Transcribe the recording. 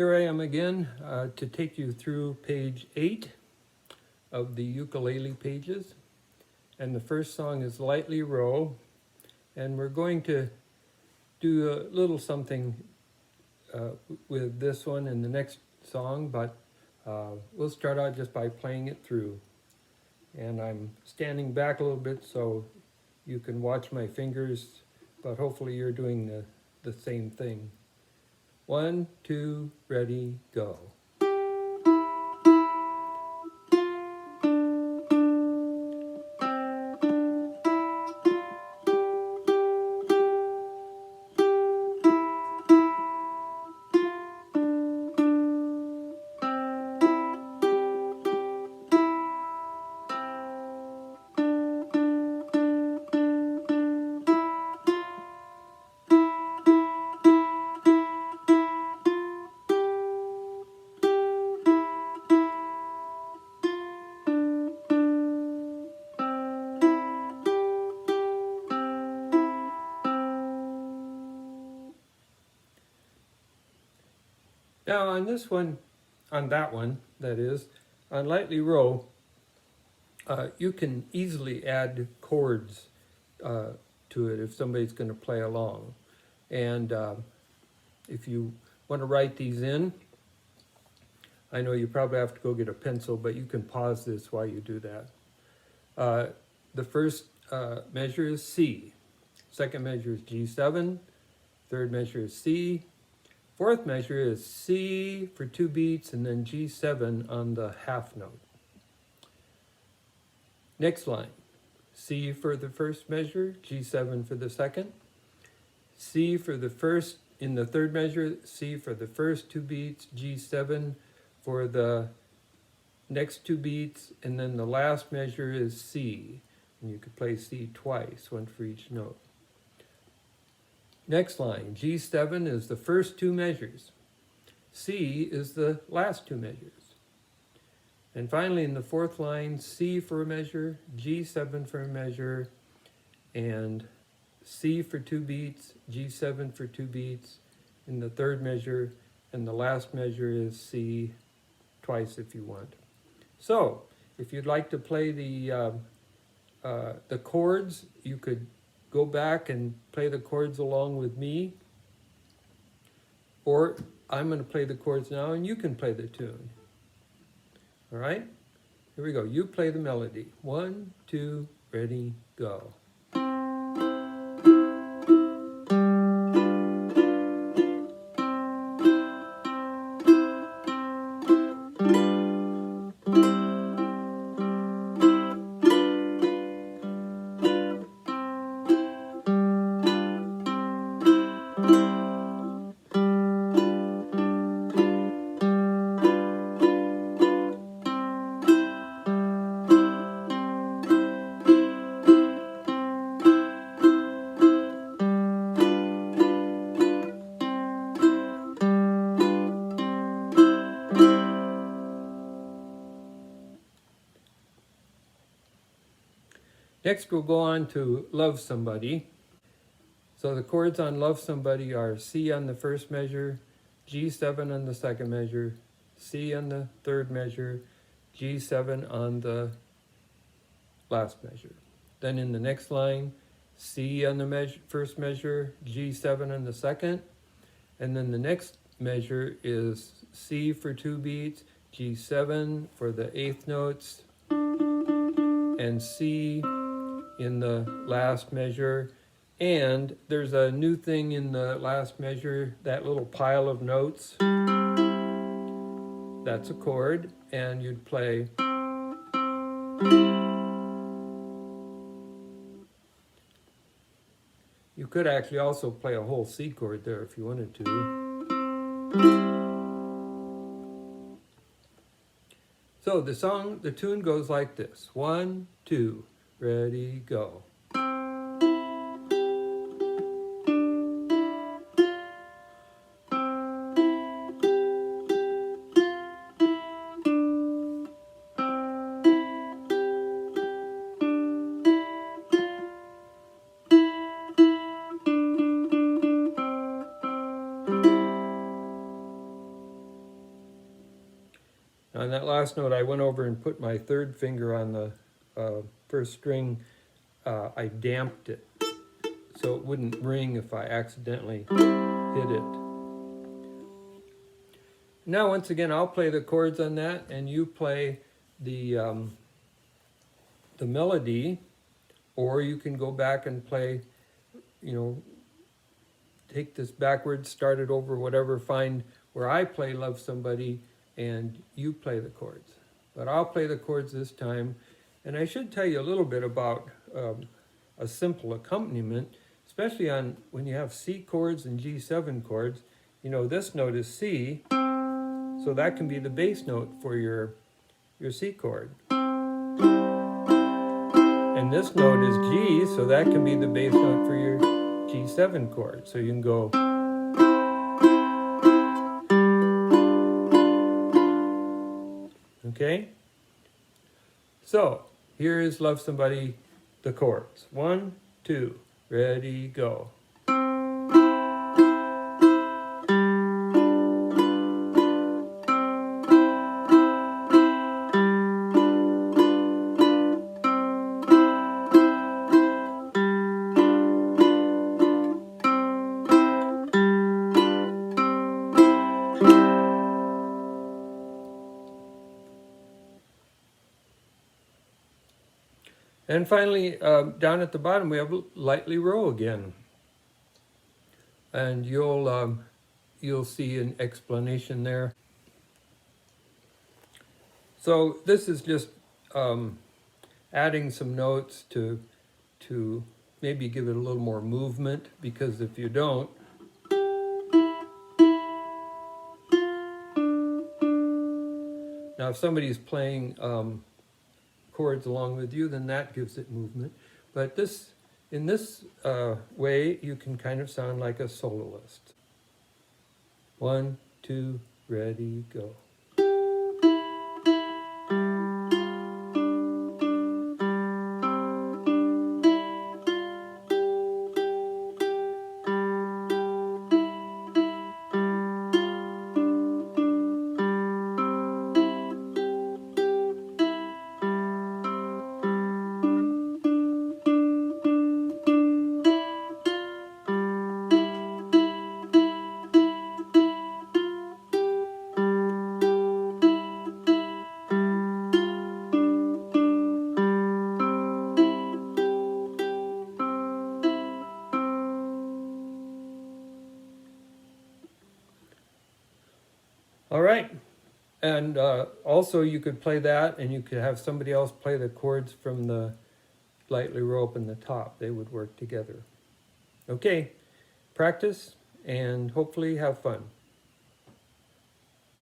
Here I am again to take you through page 8 of the ukulele pages. And the first song is Lightly Row. And we're going to do a little something with this one in the next song, but we'll start out just by playing it through. And I'm standing back a little bit so you can watch my fingers, but hopefully you're doing the same thing. 1, 2, ready, go. Now on this one, on that one, that is, on Lightly Row, you can easily add chords to it if somebody's going to play along. And if you want to write these in, I know you probably have to go get a pencil, but you can pause this while you do that. The first measure is C. Second measure is G7. Third measure is C. Fourth measure is C for 2 beats and then G7 on the half note. Next line, C for the first measure, G7 for the second. C for the first, in the third measure, C for the first 2 beats, G7 for the next 2 beats, and then the last measure is C. And you could play C twice, one for each note. Next line, G7 is the first 2 measures. C is the last 2 measures. And finally, in the fourth line, C for a measure, G7 for a measure, and C for 2 beats, G7 for 2 beats in the third measure, and the last measure is C twice if you want. So, if you'd like to play the chords, you could go back and play the chords along with me, or I'm going to play the chords now and you can play the tune. All right, here we go. You play the melody. 1, 2, ready, go. Next, we'll go on to Love Somebody. So the chords on Love Somebody are C on the first measure, G7 on the second measure, C on the third measure, G7 on the last measure. Then in the next line, C on the first measure, G7 on the second, and then the next measure is C for 2 beats, G7 for the 8th notes, and C in the last measure. And there's a new thing in the last measure, that little pile of notes. That's a chord, and you'd play. You could actually also play a whole C chord there if you wanted to. So the tune goes like this. 1, 2, ready, go. On that last note, I went over and put my third finger on the first string. I damped it so it wouldn't ring if I accidentally hit it. Now once again, I'll play the chords on that, and you play the melody, or you can go back and play, you know, take this backwards, start it over, whatever, find where I play Love Somebody and you play the chords. But I'll play the chords this time, and I should tell you a little bit about a simple accompaniment, especially on when you have C chords and G7 chords. You know, this note is C, so that can be the bass note for your C chord. And this note is G, so that can be the bass note for your G7 chord. So you can go. Okay? So, here is Love Somebody, the chords. 1, 2, ready, go. And finally, down at the bottom, we have lightly row again. And you'll see an explanation there. So this is just adding some notes to maybe give it a little more movement, because if you don't, now if somebody's playing chords along with you, then that gives it movement. But in this way, you can kind of sound like a soloist. 1, 2, ready, go. All right, and also you could play that, and you could have somebody else play the chords from the lightly row up in the top. They would work together. Okay, practice and hopefully have fun.